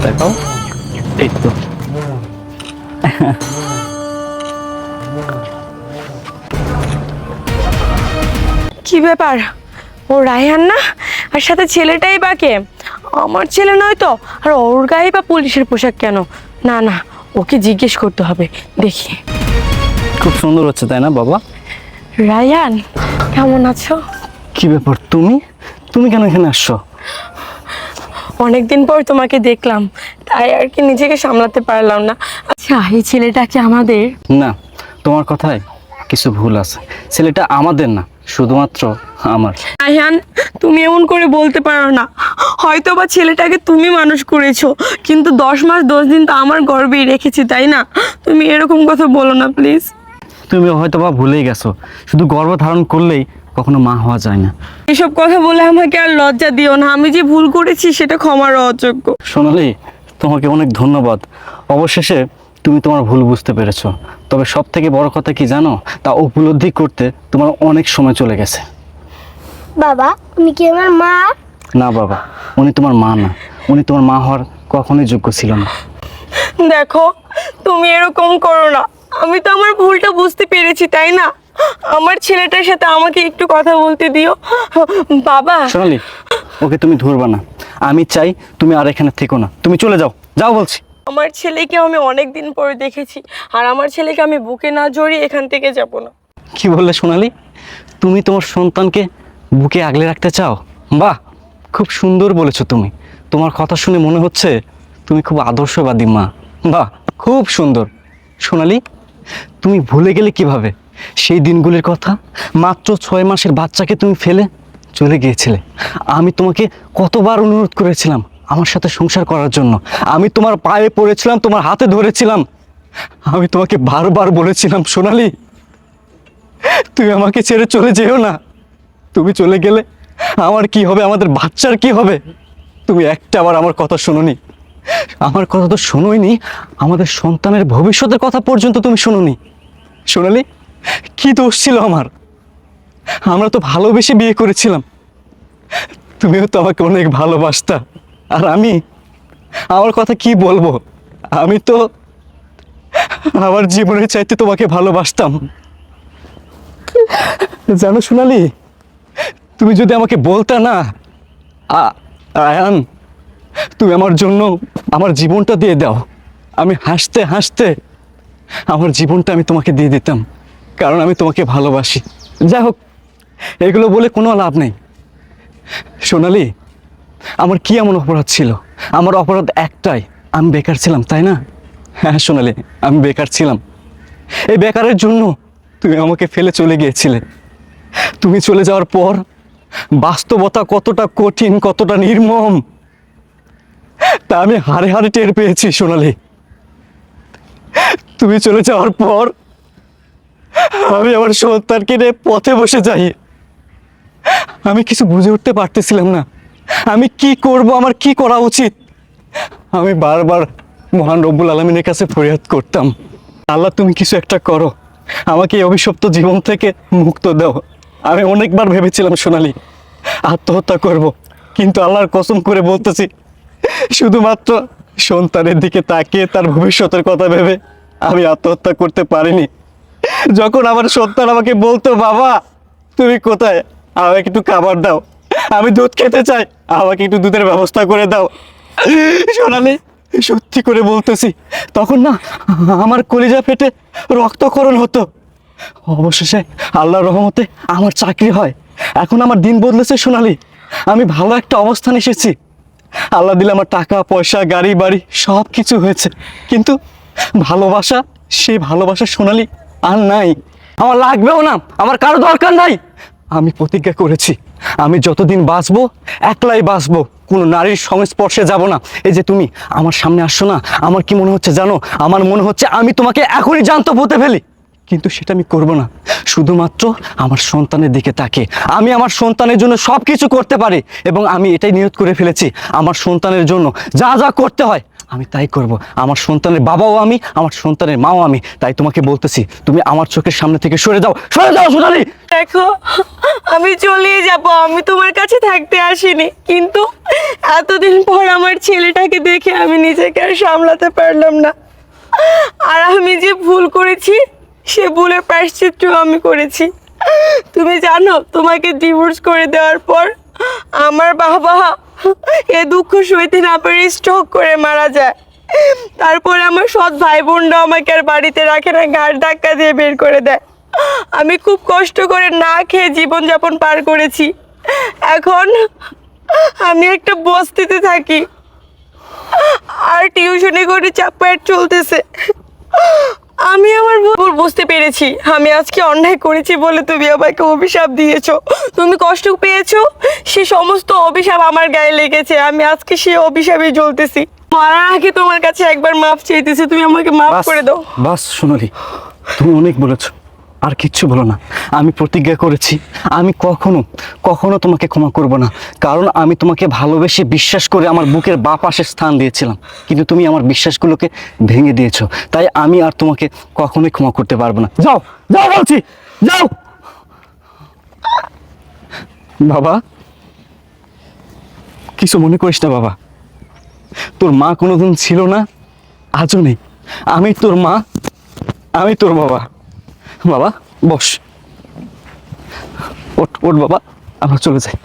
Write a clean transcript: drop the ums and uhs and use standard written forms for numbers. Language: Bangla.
দেখাও। এই তো। কি ব্যাপার, ও রায়হান না? আর সাথে ছেলেটাই বা কে? আমার ছেলে নয় তো, আর ওর গায়ে বা পুলিশের পোশাক কেন? না না, ওকে জিজ্ঞেস করতে হবে, দেখি। খুব সুন্দর হচ্ছে তাই না বাবা? রায়হান, কেমন আছো? কি ব্যাপার, তুমি তুমি কেন এখানে আসছো? অনেকদিন পর তোমাকে দেখলাম, তাই আর কি নিজেকে সামলাতে পারলাম না। আচ্ছা, এই ছেলেটা কি আমাদের? না, তোমার কথায় কিছু ভুল আছে। ছেলেটা আমাদের না, শুধুমাত্র আমার। রায়হান, তুমি এমন করে বলতে পারো না। হয়তো বা ছেলেটাকে তুমি মানুষ করেছো, কিন্তু 10 মাস 10 দিন তো আমার গর্ভেই রেখেছি, তাই না? তুমি এরকম কথা বলো না প্লিজ। তুমি হয়তো বা ভুলেই গেছো, শুধু গর্ভ ধারণ করলেই কখনো মা হওয়া যায় না। এসব কথা বলে আমাকে আর লজ্জা দিও না। আমি যে ভুল করেছি সেটা ক্ষমার অযোগ্য। সোনালি, তোমাকে অনেক ধন্যবাদ। অবশেষে তুমি তোমার ভুল বুঝতে পেরেছো। তবে সব থেকে বড় কথা কি জানো, তা উপলব্ধি করতে তোমার অনেক সময় চলে গেছে। বাবা, উনি কি আমার মা? না বাবা, উনি তোমার মা না। উনি তোমার মা হওয়ার কখনোই যোগ্য ছিল না। দেখো, তুমি এরকম করো না। আমি তো আমার ভুলটা বুঝতে পেরেছি, তাই না? আমার ছেলেটার সাথে আমাকে একটু কথা বলতে দিও বাবা। সোনালি, ওকে তুমি ধরবা না। আমি চাই তুমি আর এখানে থেকো না, তুমি চলে যাও, যাও বলছি। আমার ছেলেকে আমি অনেক দিন পরে দেখেছি, আর আমার ছেলেকে আমি বুকে না জড়িয়ে এখান থেকে যাব না। কি বললে সোনালি? তুমি তোমার সন্তানকে বুকে আগলে রাখতে চাও? বাহ, খুব সুন্দর বলেছো তুমি। তোমার কথা শুনে মনে হচ্ছে তুমি খুব আদর্শবাদী মা। বাহ, খুব সুন্দর। সোনালি, তুমি ভুলে গেলে কিভাবে সেই দিনগুলির কথা? মাত্র 6 মাসের বাচ্চাকে তুমি ফেলে চলে গিয়েছিলে। আমি তোমাকে কতবার অনুরোধ করেছিলাম আমার সাথে সংসার করার জন্য। আমি তোমার পায়ে পড়েছিলাম, তোমার হাতে ধরেছিলাম। আমি তোমাকে বারবার বলেছিলাম, সোনালি তুমি আমাকে ছেড়ে চলে যেও না। তুমি চলে গেলে আমার কি হবে, আমাদের বাচ্চার কি হবে? তুমি একটাবার আমার কথা শোনোনি। আমার কথা তো শোনোইনি, আমাদের সন্তানের ভবিষ্যতের কথা পর্যন্ত তুমি শোনোনি। সোনালি, কি দোষ ছিল আমার? আমরা তো ভালোবেসে বিয়ে করেছিলাম। তুমিও তো আমাকে অনেক ভালোবাসতা। আর আমি আমার কথা কি বলবো? আমি তো আমার জীবনের চাইতে তোমাকে ভালোবাসতাম। জানো সোনালি, তুমি যদি আমাকে বলতে না, আয়ান তুমি আমার জন্য আমার জীবনটা দিয়ে দাও, আমি হাসতে হাসতে আমার জীবনটা আমি তোমাকে দিয়ে দিতাম, কারণ আমি তোমাকে ভালোবাসি। যাই হোক, এগুলো বলে কোনো লাভ নেই। সোনালি, আমার কি এমন অপরাধ ছিল? আমার অপরাধ একটাই, আমি বেকার ছিলাম, তাই না? হ্যাঁ সোনালি, আমি বেকার ছিলাম। এই বেকারের জন্য তুমি আমাকে ফেলে চলে গিয়েছিলে। তুমি চলে যাওয়ার পর বাস্তবতা কতটা কঠিন, কতটা নির্মম, তা আমি হাড়ে হাড়ে টের পেয়েছি সোনালি। তুমি চলে যাওয়ার পর আমি আমার সন্তানকে নিয়ে পথে বসে যাই। আমি কিছু বুঝে উঠতে পারতেছিলাম না আমি কি করব, আমার কি করা উচিত। আমি বারবার মহান রব্বুল আলামিনের কাছে ফরিয়াদ করতাম, আল্লাহ তুমি কিছু একটা করো, আমাকে এই অভিশপ্ত জীবন থেকে মুক্ত দাও। আমি অনেকবার ভেবেছিলাম সোনালি আত্মহত্যা করব, কিন্তু আল্লাহর কসম করে বলতেছি, শুধুমাত্র সন্তানের দিকে তাকিয়ে তার ভবিষ্যতের কথা ভেবে আমি আত্মহত্যা করতে পারিনি। যখন আমার সন্তান আমাকে বলতো, বাবা তুমি কোথায়, আমাকে একটু খাবার দাও, আমি দুধ খেতে চাই, আমাকে একটু দুধের ব্যবস্থা করে দাও, সোনালি সত্যি করে বলতেছি, তখন না আমার কলিজা ফেটে রক্তক্ষরণ হতো। অবশেষে আল্লাহর রহমতে আমার চাকরি হয়, এখন আমার দিন বদলেছে সোনালি, আমি ভালো একটা অবস্থানে এসেছি। আল্লাহ দিলে আমার টাকা পয়সা গাড়ি বাড়ি সব কিছু হয়েছে, কিন্তু ভালোবাসা, সেই ভালোবাসা সোনালি আর নাই। আমার লাগবেও না, আমার কারো দরকার নাই। আমি প্রতিজ্ঞা করেছি, আমি যতদিন বাঁচবো একলাই বাঁচবো, কোনো নারীর সংস্পর্শে যাব না। এই যে তুমি আমার সামনে আসছো না, আমার কি মনে হচ্ছে জানো? আমার মনে হচ্ছে আমি তোমাকে এখনই জ্যান্ত পুঁতে ফেলি, কিন্তু সেটা আমি করব না। শুধুমাত্র আমার সন্তানের দিকে তাকিয়ে আমি আমার সন্তানের জন্য সব কিছু করতে পারি, এবং আমি এটাই নিয়ত করে ফেলেছি, আমার সন্তানের জন্য যা যা করতে হয় আমি তাই করব। আমার সন্তানের বাবাও আমি, আমার সন্তানের মাও আমি। তাই তোমাকে বলতেছি, তুমি আমার চোখের সামনে থেকে সরে যাও, সরে যাও সোনালি। দেখো, আমি চলে যাব, আমি তোমার কাছে থাকতে আসিনি, কিন্তু এতদিন পর আমার ছেলেটাকে দেখে আমি নিজে আর সামলাতে পারলাম না। আর আমি যে ভুল করেছি সে ভুলের প্রায়শ্চিত্ত আমি করেছি। তুমি জানো, তোমাকে ডিভোর্স করে দেওয়ার পর আমার বাবা এ দুঃখ সইতে না পেরে স্ট্রোক করে মারা যায়। তারপরে আমার সৎ ভাই বোনরা আমাকে আর বাড়িতে রাখে না, ঘাড় ধাক্কা দিয়ে বের করে দেয়। আমি খুব কষ্ট করে না খেয়ে জীবনযাপন পার করেছি। এখন আমি একটা বস্তিতে থাকি আর টিউশনি করে চাপায় চলতেছে। আমি আমার ভুল বুঝতে পেরেছি। আমি আজকে অন্যায় করেছি বলে তুমি আমাকে অভিশাপ দিয়েছো, তুমি কষ্ট পেয়েছো, সে সমস্ত অভিশাপ আমার গায়ে লেগেছে। আমি আজকে সেই অভিশাপে জ্বলতেছি। মারার আগে তোমার কাছে একবার মাফ চাইতেছি, তুমি আমাকে মাফ করে দাও। বাস সোনালি, তুমি অনেক বলেছো, আর কিচ্ছু বলো না। আমি প্রতিজ্ঞা করেছি আমি কখনো কখনো তোমাকে ক্ষমা করব না, কারণ আমি তোমাকে ভালোবেসে বিশ্বাস করে আমার বুকের বাঁ পাশে স্থান দিয়েছিলাম, কিন্তু তুমি আমার বিশ্বাসগুলোকে ভেঙে দিয়েছো। তাই আমি আর তোমাকে কখনোই ক্ষমা করতে পারবো না। যাও যাও বলছি, যাও। বাবা, কিছু মনে করিস না বাবা, তোর মা কোনোদিন ছিল না, আজও নেই। আমি তোর মা, আমি তোর বাবা। বাবা বস, ওঠ ওঠ বাবা, আমরা চলে যাই।